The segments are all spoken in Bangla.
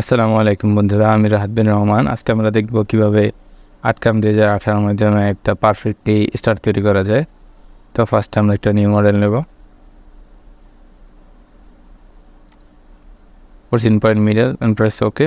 আসসালামু আলাইকুম বন্ধুরা, আমি রাহাত বিন রহমান। আজকে আমরা দেখব কিভাবে আটকাম 2018 মাধ্যমে একটা পারফেক্টলি স্টার তৈরি করা যায়। তো ফার্স্ট আমরা একটা নিউ মডেল নেব। 14 point middle and press OK.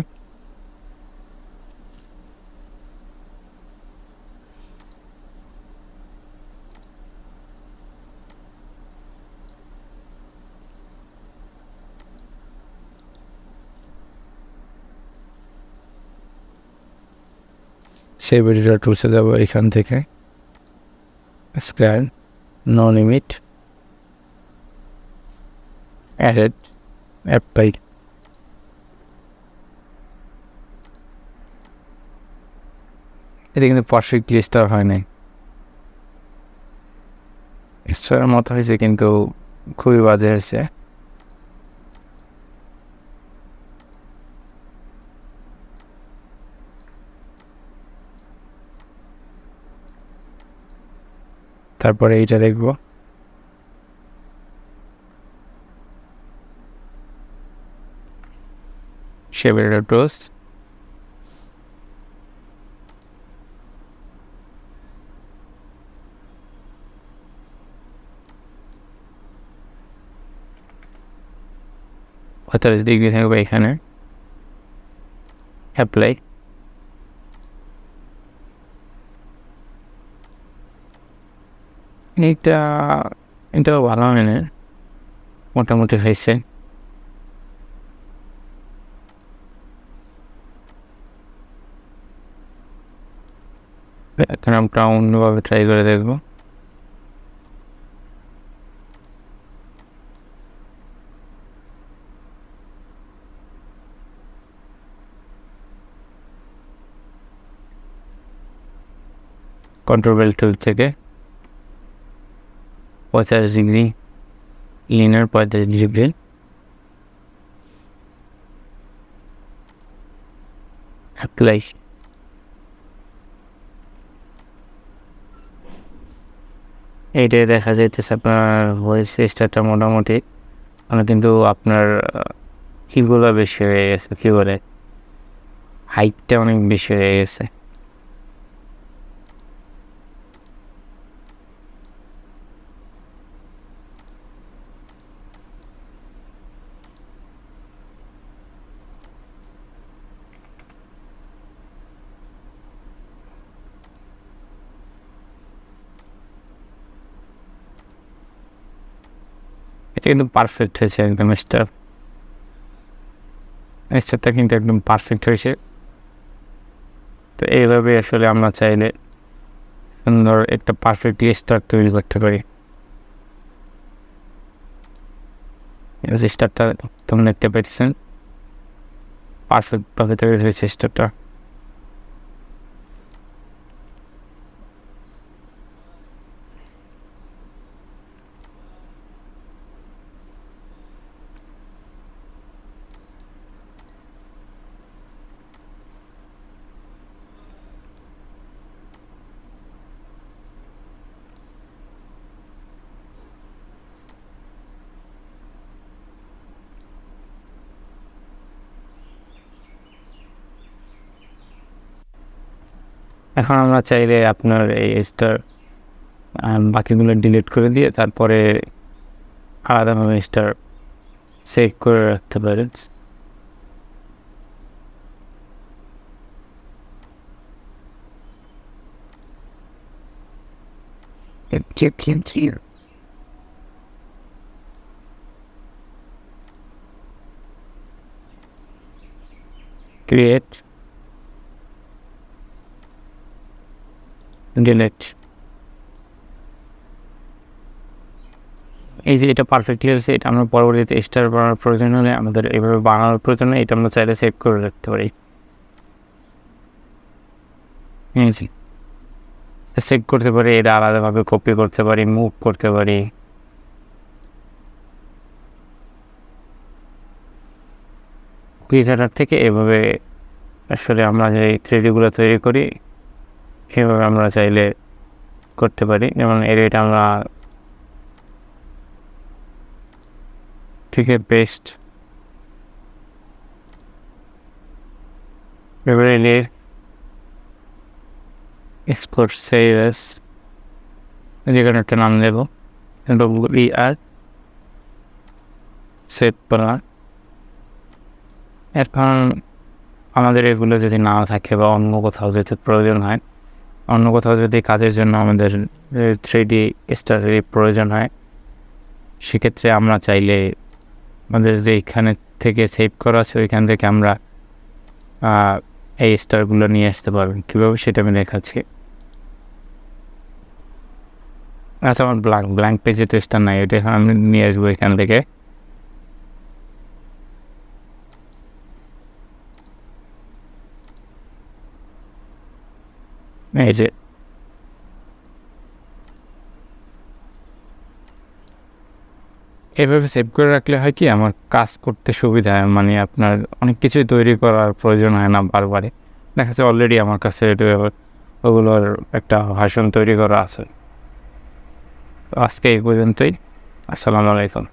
সেই ভিডিওটা টুলসে যাব, এখান থেকে scan, no limit, added, apply. এটা কিন্তু পারফেক্টলি স্টার হয় নাই, স্টারের মতো হয়েছে কিন্তু খুবই বাজে হয়েছে। তারপরে এইটা দেখব, সে ভিডিওটা টুলস, পঁয়তাল্লিশ ডিগ্রি থাকবে এখানে, অ্যাপ্লাই। এটাও ভালো হয় না, মোটামুটি হয়েছে। এখন আমরা অন্যভাবে ট্রাই করে দেখব। কন্ট্রোল টুল থেকে 50 ডিগ্রি, লিনার 45 ডিগ্রি, অ্যাপ্লাই। এইটাই দেখা যাইতেছে আপনার ভয়েস স্টারটা মোটামুটি, কিন্তু আপনার কিগুলো বেশি হয়ে গেছে, কি বলে হাইটটা অনেক বেশি হয়ে গেছে। এটা কিন্তু পারফেক্ট হয়েছে একদম, স্টারটা কিন্তু একদম পারফেক্ট হয়েছে। তো এইভাবে আসলে আমরা চাইলে সুন্দর একটা পারফেক্ট স্টার তৈরি করতে পারি। স্টারটা তোমরা দেখতে পেয়েছেন, পারফেক্টভাবে তৈরি হয়েছে স্টারটা। এখন আমরা চাইলে আপনার এই স্টার বাকিগুলো ডিলিট করে দিয়ে তারপরে আলাদাভাবে স্টার সেভ করে রাখতে পারেন। Create, delete. এই যে এটা পারফেক্টলি হয়েছে, এটা আমরা পরবর্তীতে স্টার বানানোর প্রয়োজন হলে, আমাদের এইভাবে বানানোর প্রয়োজন হলে এটা আমরা চাইলে সেভ করে রাখতে পারি। সেভ করতে পারি, এটা আলাদাভাবে কপি করতে পারি, মুভ করতে পারি। কুইকাটার থেকে এভাবে আসলে আমরা যে 3Dগুলো তৈরি করি, এভাবে আমরা চাইলে করতে পারি। যেমন এটা আমরা থেকে পেস্ট, ফেব্রুয়ারি এক্সপোর্ট সেলস, যেখানে একটা নাম দেব WER সেট করা। এখন আমাদের এগুলো যদি না থাকে বা অন্য কোথাও যদি প্রয়োজন হয়, অন্য কোথাও যদি কাজের জন্য আমাদের 3D স্টারের প্রয়োজন হয়, সেক্ষেত্রে আমরা চাইলে আমাদের যে এখানে থেকে সেভ করা আছে ওইখান থেকে আমরা এই স্টারগুলো নিয়ে আসতে পারবেন। কীভাবে সেটা আমি দেখাচ্ছি। আচ্ছা, আমার ব্ল্যাঙ্ক পেজে তো স্টার নাই, ওইটা এখন আমি নিয়ে আসবো এখান থেকে। এই যে এভাবে সেভ করে রাখলে হয় কি, আমার কাজ করতে সুবিধা হয়, মানে আপনার অনেক কিছুই তৈরি করার প্রয়োজন হয় না বারবারে। দেখা যাচ্ছে অলরেডি আমার কাছে ওগুলোর একটা ভাষণ তৈরি করা আছে। আজকে এই পর্যন্তই। আসসালামু আলাইকুম।